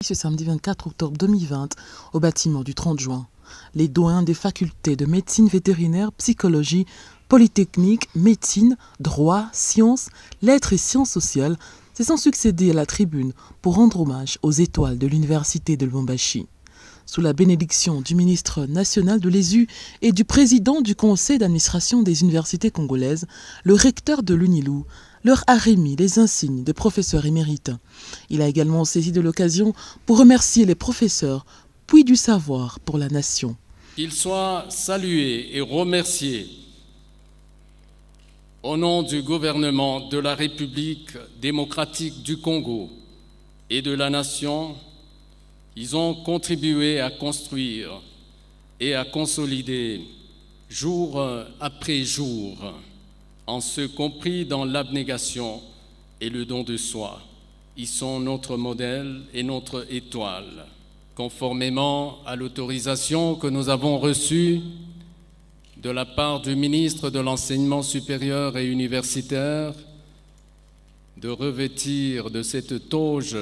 Ce samedi 24 octobre 2020 au bâtiment du 30 juin. Les doyens des facultés de médecine vétérinaire, psychologie, polytechnique, médecine, droit, sciences, lettres et sciences sociales se sont succédés à la tribune pour rendre hommage aux étoiles de l'université de Lubumbashi. Sous la bénédiction du ministre national de l'ESU et du président du conseil d'administration des universités congolaises, le recteur de l'UNILU leur a remis les insignes de professeurs émérites. Il a également saisi de l'occasion pour remercier les professeurs, puis du savoir pour la nation. Qu'ils soient salués et remerciés au nom du gouvernement de la République démocratique du Congo et de la nation. Ils ont contribué à construire et à consolider jour après jour, en ce compris dans l'abnégation et le don de soi. Ils sont notre modèle et notre étoile. Conformément à l'autorisation que nous avons reçue de la part du ministre de l'Enseignement supérieur et universitaire, de revêtir de cette toge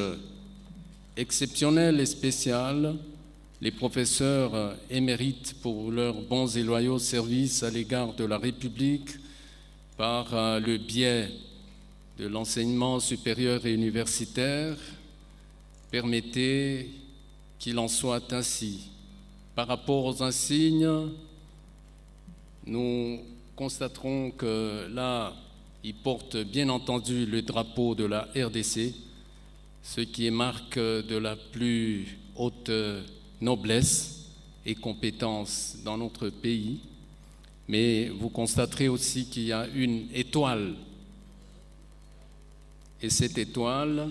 exceptionnelle et spéciale les professeurs émérites pour leurs bons et loyaux services à l'égard de la République par le biais de l'enseignement supérieur et universitaire. Permettez qu'il en soit ainsi. Par rapport aux insignes, nous constaterons que là, ils portent bien entendu le drapeau de la RDC, ce qui est marque de la plus haute noblesse et compétence dans notre pays. Mais vous constaterez aussi qu'il y a une étoile. Et cette étoile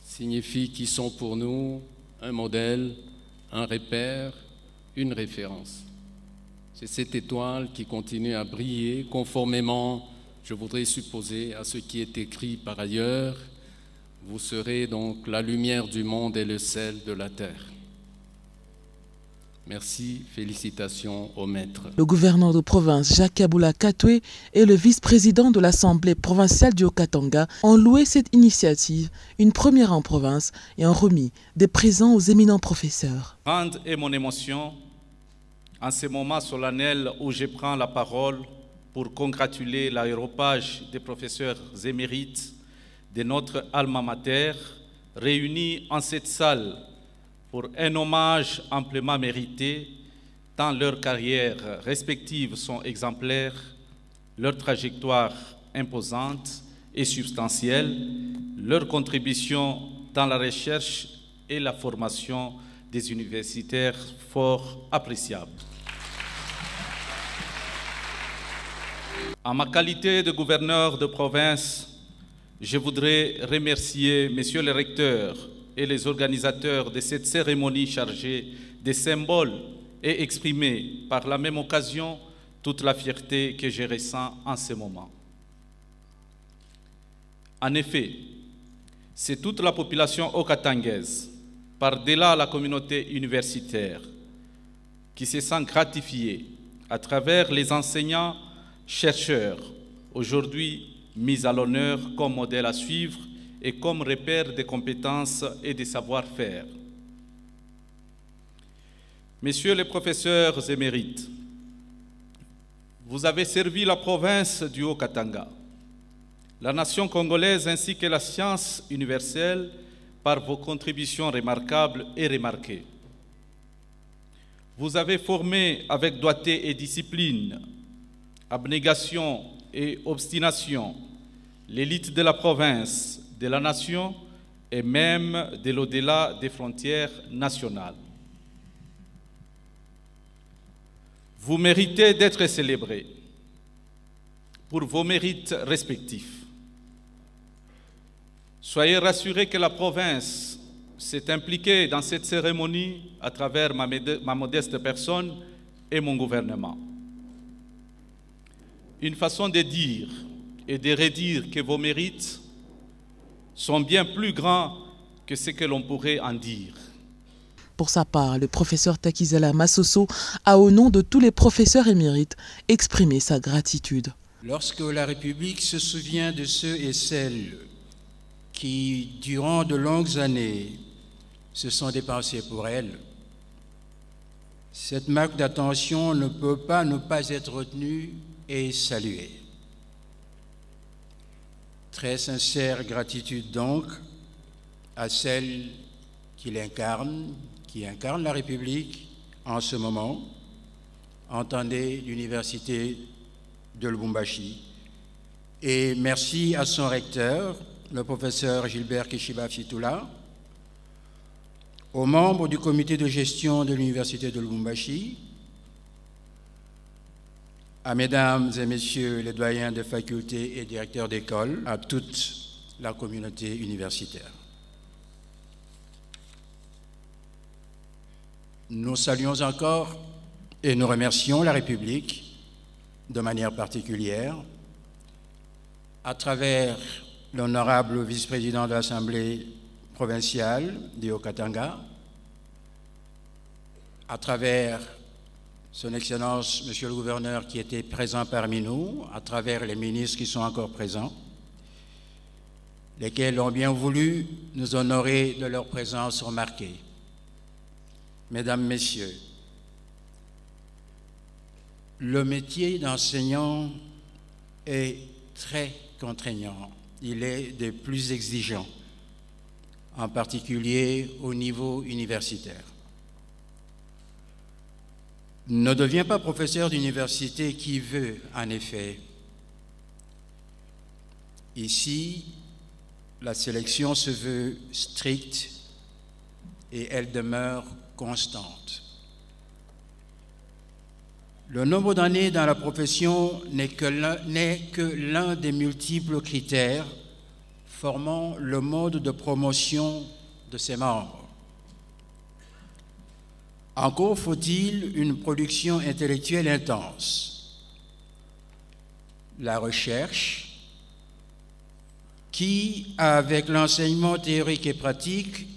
signifie qu'ils sont pour nous un modèle, un repère, une référence. C'est cette étoile qui continue à briller conformément, je voudrais supposer, à ce qui est écrit par ailleurs. Vous serez donc la lumière du monde et le sel de la terre. Merci, félicitations au maître. Le gouverneur de province Jacques Kabula Katwe et le vice-président de l'Assemblée provinciale du Haut-Katanga ont loué cette initiative, une première en province, et ont remis des présents aux éminents professeurs. Grande est mon émotion en ce moment solennel où je prends la parole pour congratuler l'aéropage des professeurs émérites de notre alma mater, réunis en cette salle pour un hommage amplement mérité, tant leurs carrières respectives sont exemplaires, leur trajectoire imposante et substantielle, leur contribution dans la recherche et la formation des universitaires fort appréciable. En ma qualité de gouverneur de province, je voudrais remercier Monsieur le recteur et les organisateurs de cette cérémonie chargée des symboles et exprimer par la même occasion toute la fierté que je ressens en ce moment. En effet, c'est toute la population haut-katangaise, par-delà la communauté universitaire, qui se sent gratifiée à travers les enseignants, chercheurs, aujourd'hui mis à l'honneur comme modèle à suivre et comme repère de compétences et de savoir-faire. Messieurs les professeurs émérites, vous avez servi la province du Haut-Katanga, la nation congolaise ainsi que la science universelle par vos contributions remarquables et remarquées. Vous avez formé avec doigté et discipline, abnégation et obstination l'élite de la province, de la nation et même de l'au-delà des frontières nationales. Vous méritez d'être célébrés pour vos mérites respectifs. Soyez rassurés que la province s'est impliquée dans cette cérémonie à travers ma modeste personne et mon gouvernement. Une façon de dire et de redire que vos mérites sont bien plus grands que ce que l'on pourrait en dire. Pour sa part, le professeur Takizala Massoso a, au nom de tous les professeurs émérites, exprimé sa gratitude. Lorsque la République se souvient de ceux et celles qui, durant de longues années, se sont dépensés pour elle. Cette marque d'attention ne peut pas ne pas être retenue et saluée. Très sincère gratitude donc à celle qui incarne la République en ce moment. Entendez l'Université de Lubumbashi. Et merci à son recteur, le professeur Gilbert Keshiba Fitoula, aux membres du comité de gestion de l'Université de Lubumbashi, à mesdames et messieurs les doyens de facultés et directeurs d'école, à toute la communauté universitaire. Nous saluons encore et nous remercions la République de manière particulière à travers l'honorable vice-président de l'Assemblée provinciale du Haut-Katanga, à travers son Excellence, Monsieur le Gouverneur, qui était présent parmi nous, à travers les ministres qui sont encore présents, lesquels ont bien voulu nous honorer de leur présence remarquée. Mesdames, Messieurs, le métier d'enseignant est très contraignant. Il est des plus exigeants, en particulier au niveau universitaire. Ne devient pas professeur d'université qui veut, en effet. Ici, la sélection se veut stricte et elle demeure constante. Le nombre d'années dans la profession n'est que l'un des multiples critères formant le mode de promotion de ses membres. Encore faut-il une production intellectuelle intense. La recherche, qui, avec l'enseignement théorique et pratique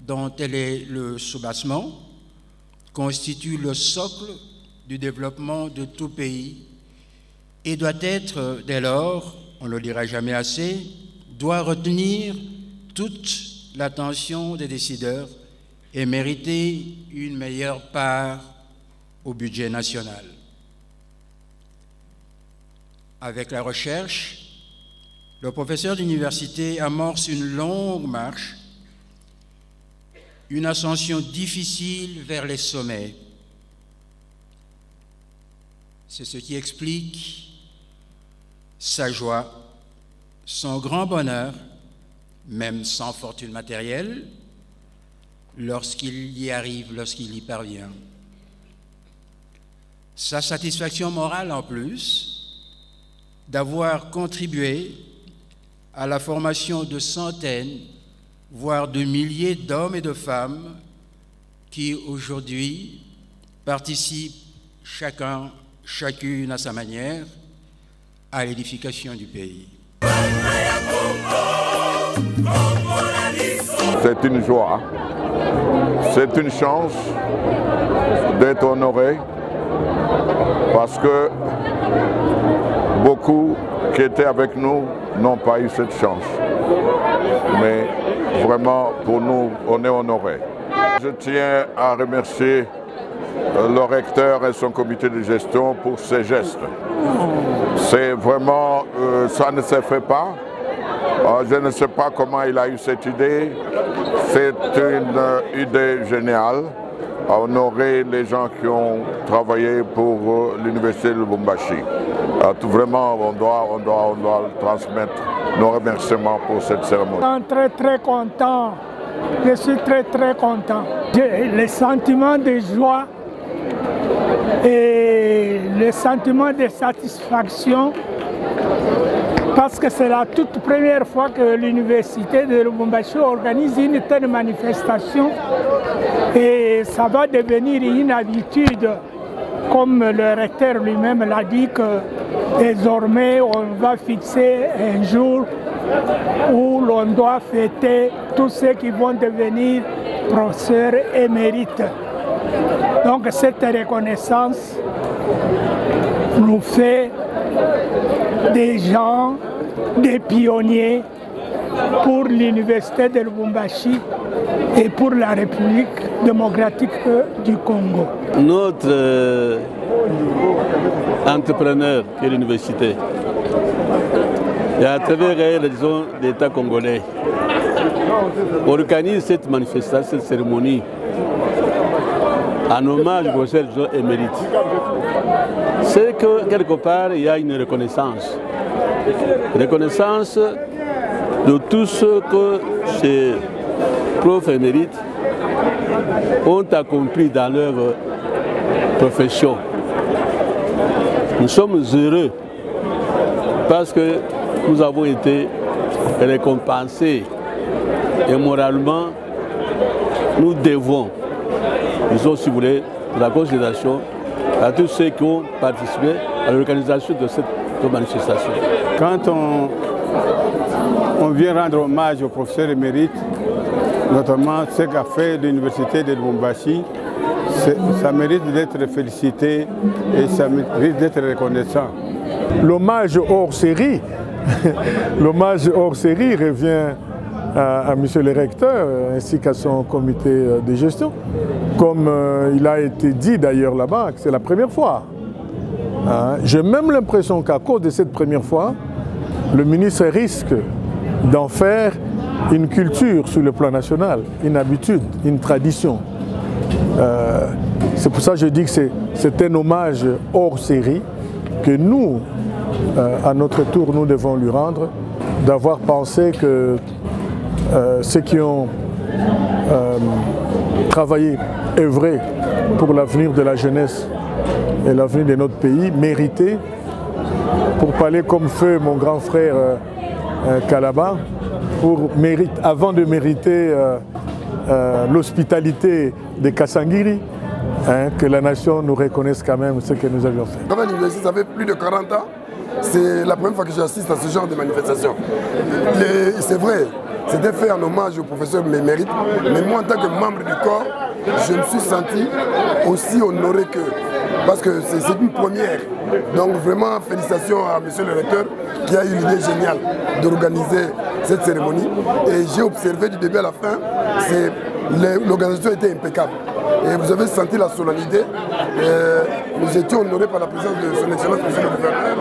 dont elle est le soubassement, constitue le socle du développement de tout pays et doit être, dès lors, on ne le dira jamais assez, doit retenir toute l'attention des décideurs et mériter une meilleure part au budget national. Avec la recherche, le professeur d'université amorce une longue marche, une ascension difficile vers les sommets. C'est ce qui explique sa joie, son grand bonheur, même sans fortune matérielle, lorsqu'il y arrive, lorsqu'il y parvient. Sa satisfaction morale en plus d'avoir contribué à la formation de centaines, voire de milliers d'hommes et de femmes qui aujourd'hui participent chacune à sa manière à l'édification du pays. C'est une joie, c'est une chance d'être honoré parce que beaucoup qui étaient avec nous n'ont pas eu cette chance. Mais vraiment, pour nous, on est honorés. Je tiens à remercier le recteur et son comité de gestion pour ces gestes. C'est vraiment, ça ne se fait pas. Je ne sais pas comment il a eu cette idée. C'est une idée géniale. Honorer les gens qui ont travaillé pour l'Université de Lubumbashi. Vraiment, on doit transmettre nos remerciements pour cette cérémonie. Je suis très content. Je suis très content. J'ai le sentiment de joie et le sentiment de satisfaction parce que c'est la toute première fois que l'Université de Lubumbashi organise une telle manifestation et ça va devenir une habitude, comme le recteur lui-même l'a dit, que désormais on va fixer un jour où l'on doit fêter tous ceux qui vont devenir professeurs émérites. Donc cette reconnaissance nous fait des gens, des pionniers pour l'Université de Lubumbashi et pour la République démocratique du Congo. Notre entrepreneur qui est l'université, et à travers elle, disons, l'État congolais, organise cette manifestation, cette cérémonie, en hommage au professeur émérite. C'est que quelque part, il y a une reconnaissance. Reconnaissance de tout ce que ces profs émérites ont accompli dans leur profession. Nous sommes heureux parce que nous avons été récompensés et moralement, nous devons, disons si vous voulez, la considération à tous ceux qui ont participé à l'organisation de cette manifestation. Quand on vient rendre hommage au professeur émérite, notamment ce qu'a fait l'Université de Lubumbashi, ça mérite d'être félicité et ça mérite d'être reconnaissant. L'hommage hors série, l'hommage hors série revient à M. le recteur ainsi qu'à son comité de gestion. Comme il a été dit d'ailleurs là-bas, c'est la première fois. J'ai même l'impression qu'à cause de cette première fois, le ministre risque d'en faire une culture sur le plan national, une habitude, une tradition. C'est pour ça que je dis que c'est un hommage hors série que nous, à notre tour, nous devons lui rendre, d'avoir pensé que ceux qui ont travaillé, œuvré pour l'avenir de la jeunesse et l'avenir de notre pays, méritaient, pour parler comme fait mon grand frère Kalaba, avant de mériter l'hospitalité de Kassangiri, que la nation nous reconnaisse quand même ce que nous avions fait. Quand l'université, ça fait plus de 40 ans, c'est la première fois que j'assiste à ce genre de manifestation. C'est vrai, c'était fait en hommage au professeur émérite, mais moi en tant que membre du corps, je me suis senti aussi honoré qu'eux, parce que c'est une première. Donc vraiment félicitations à monsieur le recteur qui a eu l'idée géniale d'organiser cette cérémonie. Et j'ai observé du début à la fin, l'organisation était impeccable. Et vous avez senti la solennité. Nous étions honorés par la présence de son Excellence, monsieur le gouverneur.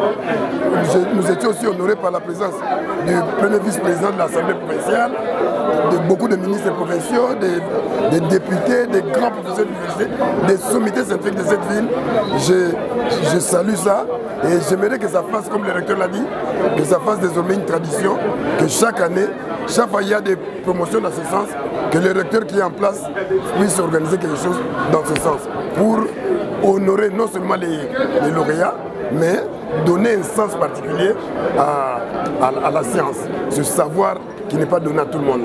Nous étions aussi honorés par la présence du premier vice-président de l'Assemblée provinciale, de beaucoup de ministres provinciaux, des députés, des grands professeurs d'université, des sommités scientifiques de cette ville. Je salue ça et j'aimerais que ça fasse, comme le recteur l'a dit, que ça fasse désormais une tradition, que chaque année, chaque fois il y a des promotions dans ce sens, que le recteur qui est en place puisse organiser quelque chose dans ce sens, pour honorer non seulement les lauréats, mais donner un sens particulier à la science, ce savoir qui n'est pas donné à tout le monde.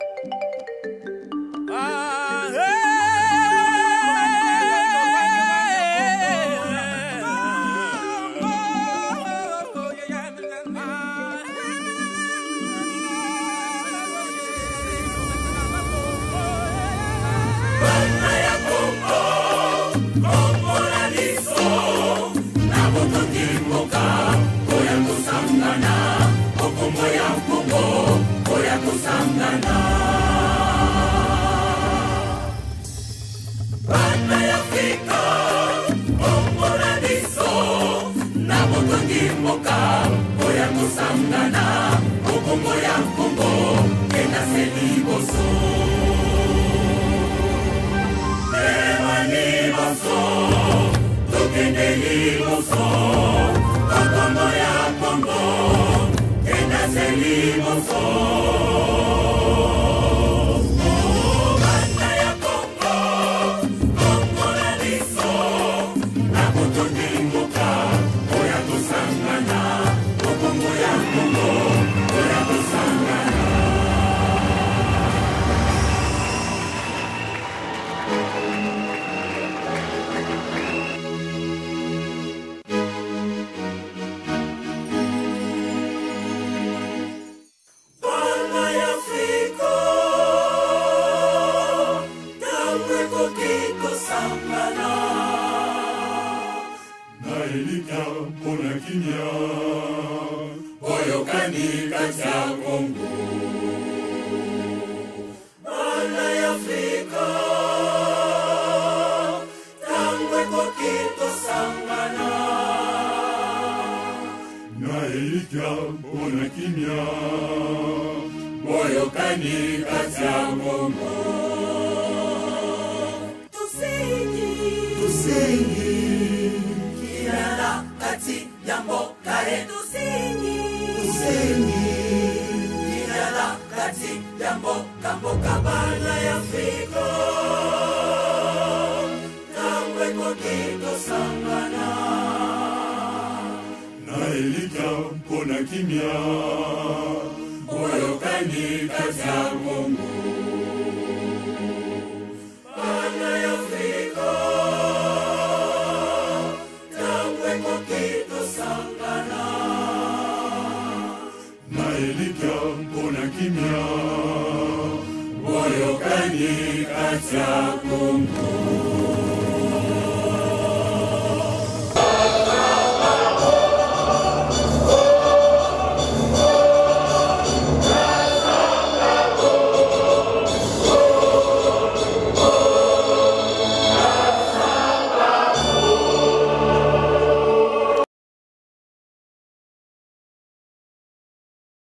Boyokani kati ya Kongo. Afrika tangwe kokito sangana na elika mpona kimia boyokani kati ya Kongo tusengi kilala kati ya mboka tusengi kilala kati ya mboka bana ya Afrika tangwe kokito sangana na elika mpona kimia boyokani kati ya Kongo bana ya Afrika tangwe kokito sangana na elika mpona kimia boyokani kati ya Kongo